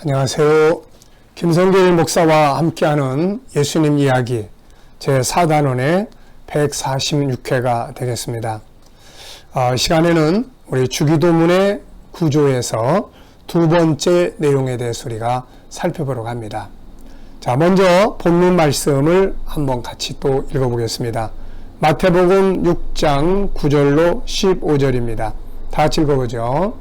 안녕하세요. 김성길 목사와 함께하는 예수님 이야기 제4단원의 146회가 되겠습니다. 시간에는 우리 주기도문의 구조에서 두 번째 내용에 대해서 우리가 살펴보려고 합니다. 자, 먼저 본문 말씀을 한번 같이 또 읽어보겠습니다. 마태복음 6장 9절로 15절입니다. 다 같이 읽어보죠.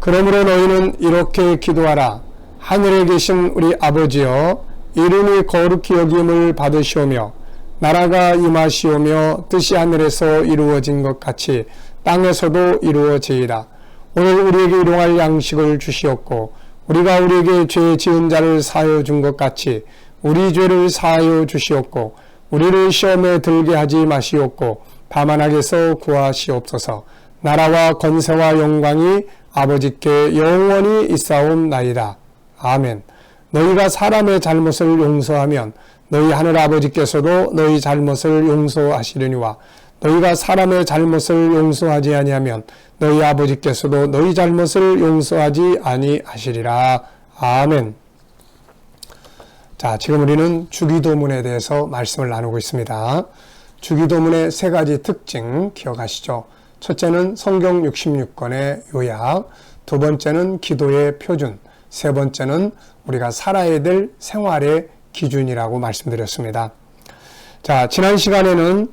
그러므로 너희는 이렇게 기도하라. 하늘에 계신 우리 아버지여, 이름이 거룩히 여김을 받으시오며 나라가 임하시오며 뜻이 하늘에서 이루어진 것 같이 땅에서도 이루어지이다. 오늘 우리에게 일용할 양식을 주시옵고 우리가 우리에게 죄 지은 자를 사하여 준 것 같이 우리 죄를 사하여 주시옵고 우리를 시험에 들게 하지 마시옵고 다만 악에서 구하시옵소서. 나라와 권세와 영광이 아버지께 영원히 있사옵나이다. 아멘. 너희가 사람의 잘못을 용서하면 너희 하늘 아버지께서도 너희 잘못을 용서하시려니와 너희가 사람의 잘못을 용서하지 아니하면 너희 아버지께서도 너희 잘못을 용서하지 아니하시리라. 아멘. 자, 지금 우리는 주기도문에 대해서 말씀을 나누고 있습니다. 주기도문의 세 가지 특징 기억하시죠? 첫째는 성경 66권의 요약, 두 번째는 기도의 표준, 세 번째는 우리가 살아야 될 생활의 기준이라고 말씀드렸습니다. 자, 지난 시간에는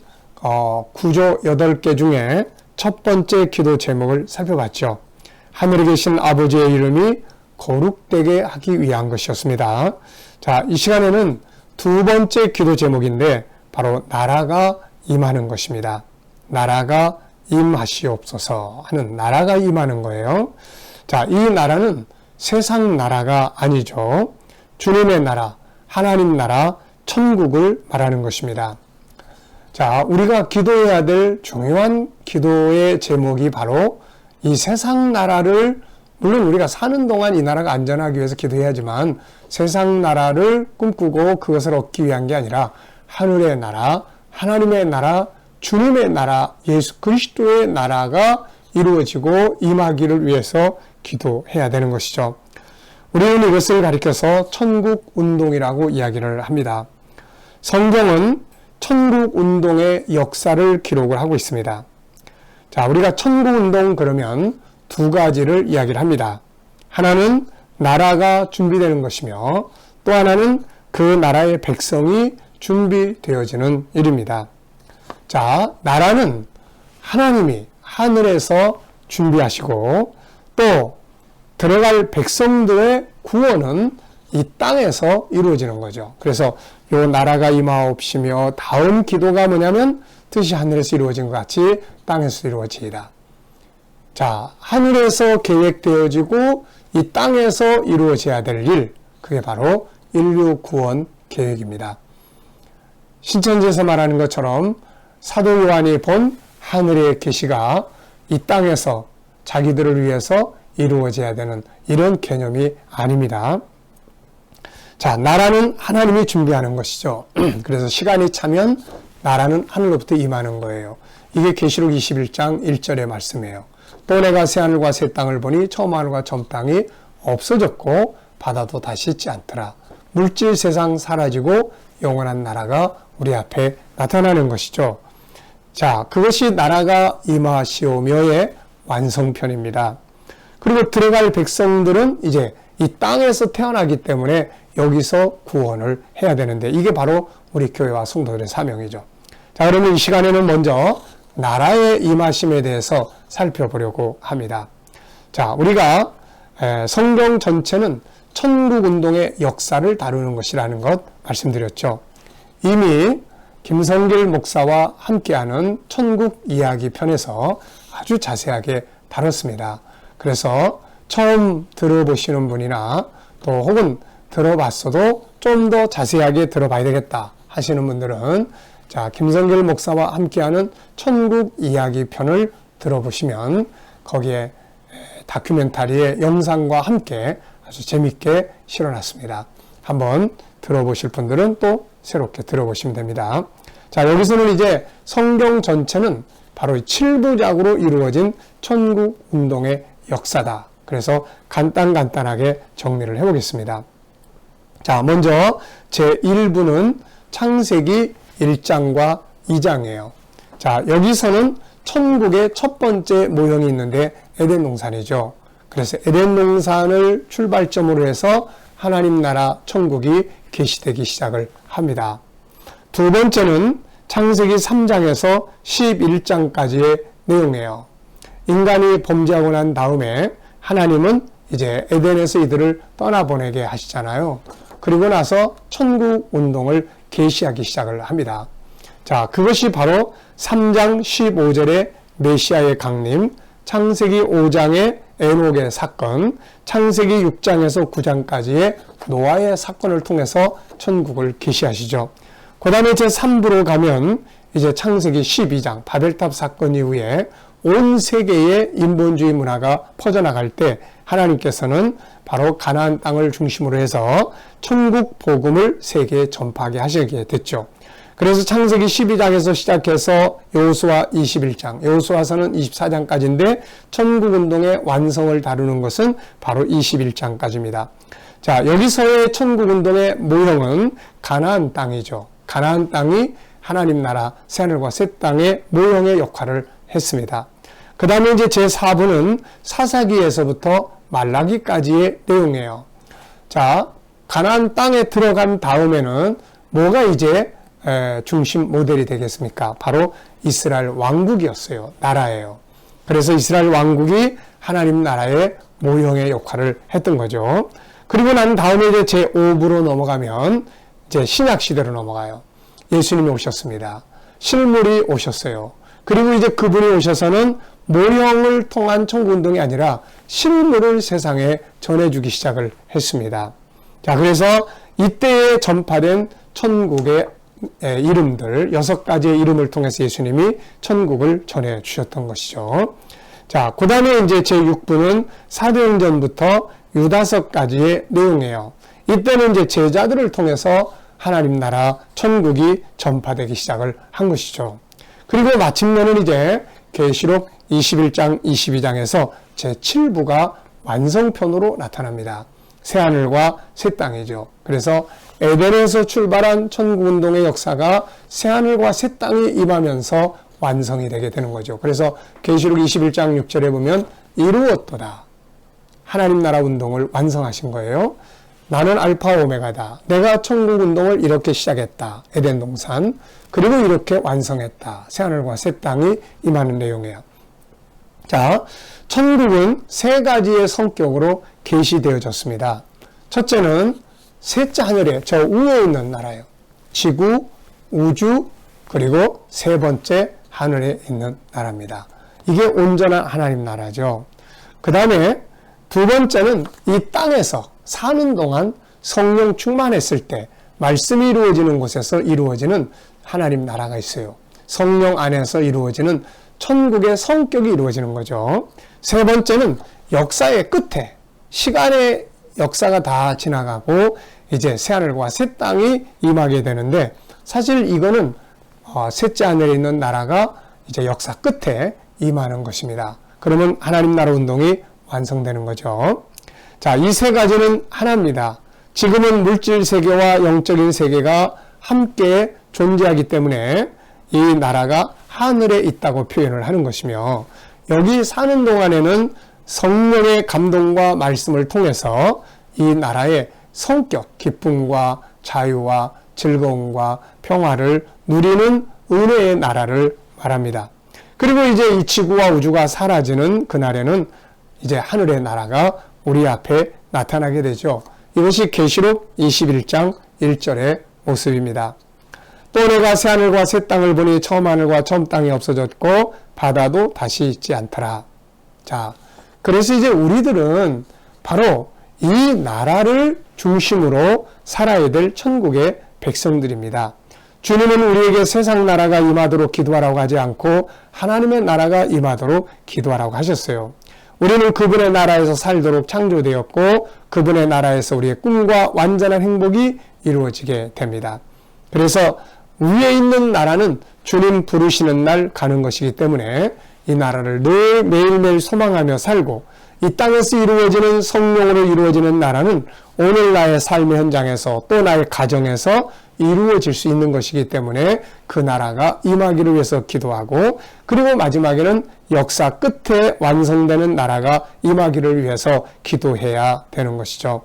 구조 8개 중에 첫 번째 기도 제목을 살펴봤죠. 하늘에 계신 아버지의 이름이 거룩되게 하기 위한 것이었습니다. 자, 이 시간에는 두 번째 기도 제목인데 바로 나라가 임하는 것입니다. 나라가 임하시옵소서 하는 나라가 임하는 거예요. 자, 이 나라는 세상 나라가 아니죠. 주님의 나라, 하나님 나라, 천국을 말하는 것입니다. 자, 우리가 기도해야 될 중요한 기도의 제목이 바로 이 세상 나라를, 물론 우리가 사는 동안 이 나라가 안전하기 위해서 기도해야지만 세상 나라를 꿈꾸고 그것을 얻기 위한 게 아니라 하늘의 나라, 하나님의 나라, 주님의 나라, 예수 그리스도의 나라가 이루어지고 임하기를 위해서 기도해야 되는 것이죠. 우리는 이것을 가리켜서 천국운동이라고 이야기를 합니다. 성경은 천국운동의 역사를 기록을 하고 있습니다. 자, 우리가 천국운동 그러면 두 가지를 이야기를 합니다. 하나는 나라가 준비되는 것이며 또 하나는 그 나라의 백성이 준비되어지는 일입니다. 자, 나라는 하나님이 하늘에서 준비하시고 또 들어갈 백성들의 구원은 이 땅에서 이루어지는 거죠. 그래서 요 나라가 임하옵시며 다음 기도가 뭐냐면 뜻이 하늘에서 이루어진 것 같이 땅에서 이루어지이다. 자, 하늘에서 계획되어지고 이 땅에서 이루어져야 될 일, 그게 바로 인류 구원 계획입니다. 신천지에서 말하는 것처럼 사도 요한이 본 하늘의 계시가 이 땅에서 자기들을 위해서 이루어져야 되는 이런 개념이 아닙니다. 자, 나라는 하나님이 준비하는 것이죠. 그래서 시간이 차면 나라는 하늘로부터 임하는 거예요. 이게 계시록 21장 1절의 말씀이에요. 또 내가 새하늘과 새 땅을 보니 처음 하늘과 처음 땅이 없어졌고 바다도 다시 있지 않더라. 물질 세상 사라지고 영원한 나라가 우리 앞에 나타나는 것이죠. 자, 그것이 나라가 임하시오며의 완성편입니다. 그리고 들어갈 백성들은 이제 이 땅에서 태어나기 때문에 여기서 구원을 해야 되는데 이게 바로 우리 교회와 성도들의 사명이죠. 자, 그러면 이 시간에는 먼저 나라의 임하심에 대해서 살펴보려고 합니다. 자, 우리가 성경 전체는 천국운동의 역사를 다루는 것이라는 것 말씀드렸죠. 이미 김성길 목사와 함께하는 천국 이야기 편에서 아주 자세하게 다뤘습니다. 그래서 처음 들어보시는 분이나 또 혹은 들어봤어도 좀 더 자세하게 들어봐야 되겠다 하시는 분들은 자, 김성길 목사와 함께하는 천국 이야기 편을 들어보시면 거기에 다큐멘터리의 영상과 함께 아주 재밌게 실어놨습니다. 한번 들어보실 분들은 또 새롭게 들어보시면 됩니다. 자, 여기서는 이제 성경 전체는 바로 7부작으로 이루어진 천국운동의 역사다 그래서 간단하게 정리를 해보겠습니다. 자, 먼저 제1부는 창세기 1장과 2장이에요. 자, 여기서는 천국의 첫 번째 모형이 있는데 에덴 동산이죠. 그래서 에덴 동산을 출발점으로 해서 하나님 나라 천국이 계시되기 시작을 합니다. 두 번째는 창세기 3장에서 11장까지의 내용이에요. 인간이 범죄하고 난 다음에 하나님은 이제 에덴에서 이들을 떠나보내게 하시잖아요. 그리고 나서 천국 운동을 계시하기 시작을 합니다. 자, 그것이 바로 3장 15절의 메시아의 강림, 창세기 5장의 에녹의 사건, 창세기 6장에서 9장까지의 노아의 사건을 통해서 천국을 계시하시죠. 그 다음에 제3부로 가면 이제 창세기 12장 바벨탑 사건 이후에 온 세계에 인본주의 문화가 퍼져나갈 때 하나님께서는 바로 가나안 땅을 중심으로 해서 천국 복음을 세계에 전파하게 하시게 됐죠. 그래서 창세기 12장에서 시작해서 여호수아 21장, 여호수아서는 24장까지인데 천국운동의 완성을 다루는 것은 바로 21장까지입니다. 자, 여기서의 천국운동의 모형은 가나안 땅이죠. 가나안 땅이 하나님 나라 새하늘과 새 땅의 모형의 역할을 했습니다. 그 다음에 이제 제4부는 사사기에서부터 말라기까지의 내용이에요. 자, 가나안 땅에 들어간 다음에는 뭐가 이제 중심 모델이 되겠습니까? 바로 이스라엘 왕국이었어요. 나라예요. 그래서 이스라엘 왕국이 하나님 나라의 모형의 역할을 했던 거죠. 그리고 난 다음에 이제 제5부로 넘어가면 이제 신약 시대로 넘어가요. 예수님이 오셨습니다. 실물이 오셨어요. 그리고 이제 그분이 오셔서는 모형을 통한 천국운동이 아니라 실물을 세상에 전해주기 시작을 했습니다. 자, 그래서 이때에 전파된 천국의 이름들 6가지의 이름을 통해서 예수님이 천국을 전해주셨던 것이죠. 자, 그 다음에 이제 제6부는 사도행전부터 유다서까지의 내용이에요. 이때는 이제 제자들을 통해서 하나님 나라 천국이 전파되기 시작을 한 것이죠. 그리고 마침내는 이제 계시록 21장, 22장에서 제7부가 완성편으로 나타납니다. 새하늘과 새 땅이죠. 그래서 에덴에서 출발한 천국운동의 역사가 새하늘과 새 땅에 임하면서 완성이 되게 되는 거죠. 그래서 계시록 21장 6절에 보면 이루었도다. 하나님 나라 운동을 완성하신 거예요. 나는 알파 오메가다. 내가 천국운동을 이렇게 시작했다. 에덴 동산. 그리고 이렇게 완성했다. 새하늘과 새 땅이 임하는 내용이에요. 자, 천국은 세 가지의 성격으로 계시되어졌습니다. 첫째는 셋째 하늘에 저 위에 있는 나라예요. 지구, 우주, 그리고 세 번째 하늘에 있는 나라입니다. 이게 온전한 하나님 나라죠. 그 다음에 두 번째는 이 땅에서 사는 동안 성령 충만했을 때 말씀이 이루어지는 곳에서 이루어지는 하나님 나라가 있어요. 성령 안에서 이루어지는 천국의 성격이 이루어지는 거죠. 세 번째는 역사의 끝에 시간의 역사가 다 지나가고 이제 새하늘과 새 땅이 임하게 되는데 사실 이거는 셋째 하늘에 있는 나라가 이제 역사 끝에 임하는 것입니다. 그러면 하나님 나라 운동이 완성되는 거죠. 자, 이 세 가지는 하나입니다. 지금은 물질 세계와 영적인 세계가 함께 존재하기 때문에 이 나라가 하늘에 있다고 표현을 하는 것이며 여기 사는 동안에는 성령의 감동과 말씀을 통해서 이 나라의 성격, 기쁨과 자유와 즐거움과 평화를 누리는 은혜의 나라를 말합니다. 그리고 이제 이 지구와 우주가 사라지는 그날에는 이제 하늘의 나라가 우리 앞에 나타나게 되죠. 이것이 계시록 21장 1절의 모습입니다. 또 내가 새하늘과 새 땅을 보니 처음 하늘과 처음 땅이 없어졌고 바다도 다시 있지 않더라. 자, 그래서 이제 우리들은 바로 이 나라를 중심으로 살아야 될 천국의 백성들입니다. 주님은 우리에게 세상 나라가 임하도록 기도하라고 하지 않고 하나님의 나라가 임하도록 기도하라고 하셨어요. 우리는 그분의 나라에서 살도록 창조되었고 그분의 나라에서 우리의 꿈과 완전한 행복이 이루어지게 됩니다. 그래서 위에 있는 나라는 주님 부르시는 날 가는 것이기 때문에 이 나라를 늘 매일매일 소망하며 살고 이 땅에서 이루어지는 성령으로 이루어지는 나라는 오늘 나의 삶의 현장에서 또 나의 가정에서 이루어질 수 있는 것이기 때문에 그 나라가 임하기를 위해서 기도하고, 그리고 마지막에는 역사 끝에 완성되는 나라가 임하기를 위해서 기도해야 되는 것이죠.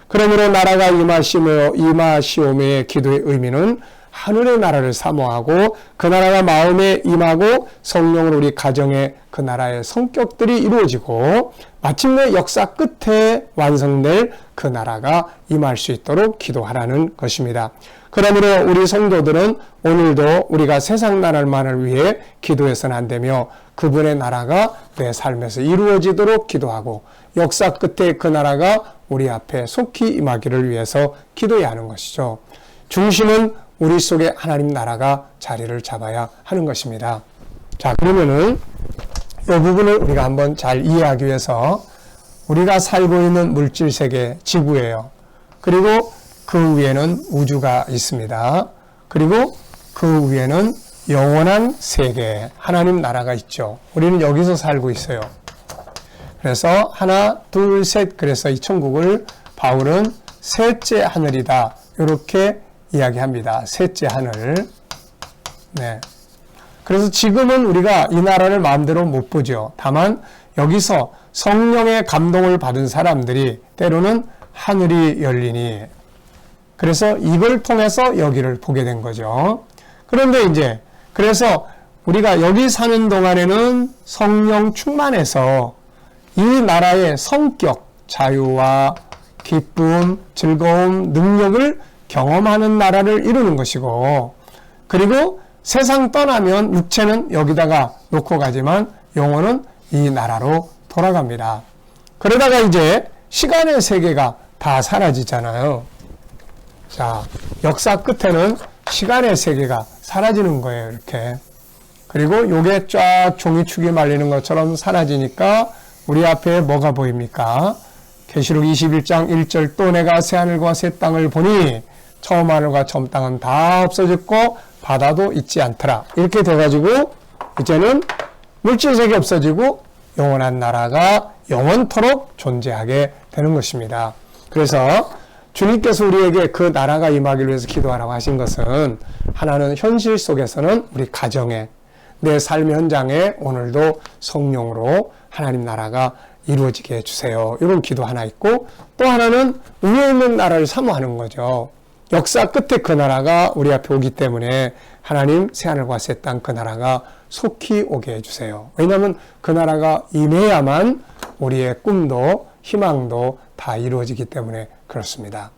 그러므로 나라가 임하시오메의 기도의 의미는 하늘의 나라를 사모하고 그 나라가 마음에 임하고 성령으로 우리 가정에 그 나라의 성격들이 이루어지고 마침내 역사 끝에 완성될 그 나라가 임할 수 있도록 기도하라는 것입니다. 그러므로 우리 성도들은 오늘도 우리가 세상 나라만을 위해 기도해서는 안 되며 그분의 나라가 내 삶에서 이루어지도록 기도하고 역사 끝에 그 나라가 우리 앞에 속히 임하기를 위해서 기도해야 하는 것이죠. 중심은 우리 속에 하나님 나라가 자리를 잡아야 하는 것입니다. 자, 그러면은 이 부분을 우리가 한번 잘 이해하기 위해서 우리가 살고 있는 물질 세계 지구예요. 그리고 그 위에는 우주가 있습니다. 그리고 그 위에는 영원한 세계, 하나님 나라가 있죠. 우리는 여기서 살고 있어요. 그래서 하나, 둘, 셋, 그래서 이 천국을 바울은 셋째 하늘이다, 이렇게 이야기합니다. 셋째 하늘. 네. 그래서 지금은 우리가 이 나라를 마음대로 못 보죠. 다만 여기서 성령의 감동을 받은 사람들이 때로는 하늘이 열리니, 그래서 이걸 통해서 여기를 보게 된 거죠. 그런데 이제 그래서 우리가 여기 사는 동안에는 성령 충만해서 이 나라의 성격, 자유와 기쁨, 즐거움, 능력을 경험하는 나라를 이루는 것이고, 그리고 세상 떠나면 육체는 여기다가 놓고 가지만 영혼은 이 나라로 돌아갑니다. 그러다가 이제 시간의 세계가 다 사라지잖아요. 자, 역사 끝에는 시간의 세계가 사라지는 거예요, 이렇게. 그리고 요게 쫙 종이축이 말리는 것처럼 사라지니까 우리 앞에 뭐가 보입니까? 계시록 21장 1절, 또 내가 새하늘과 새 땅을 보니 처음 하늘과 처음 땅은 다 없어졌고 바다도 있지 않더라. 이렇게 돼가지고 이제는 물질세계 없어지고 영원한 나라가 영원토록 존재하게 되는 것입니다. 그래서 주님께서 우리에게 그 나라가 임하기를 위해서 기도하라고 하신 것은, 하나는 현실 속에서는 우리 가정에, 내 삶의 현장에 오늘도 성령으로 하나님 나라가 이루어지게 해주세요, 이런 기도 하나 있고, 또 하나는 위에 있는 나라를 사모하는 거죠. 역사 끝에 그 나라가 우리 앞에 오기 때문에 하나님 새하늘과 새 땅 그 나라가 속히 오게 해주세요. 왜냐하면 그 나라가 임해야만 우리의 꿈도 희망도 다 이루어지기 때문에 그렇습니다.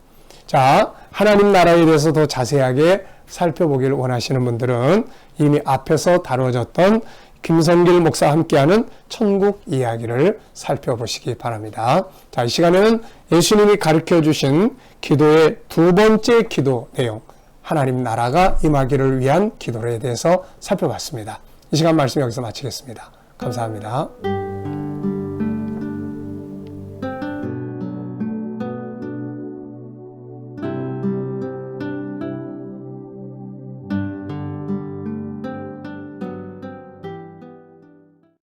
자, 하나님 나라에 대해서 더 자세하게 살펴보기를 원하시는 분들은 이미 앞에서 다뤄졌던 김성길 목사와 함께하는 천국 이야기를 살펴보시기 바랍니다. 자, 이 시간에는 예수님이 가르쳐 주신 기도의 두 번째 기도 내용, 하나님 나라가 임하기를 위한 기도에 대해서 살펴봤습니다. 이 시간 말씀 여기서 마치겠습니다. 감사합니다.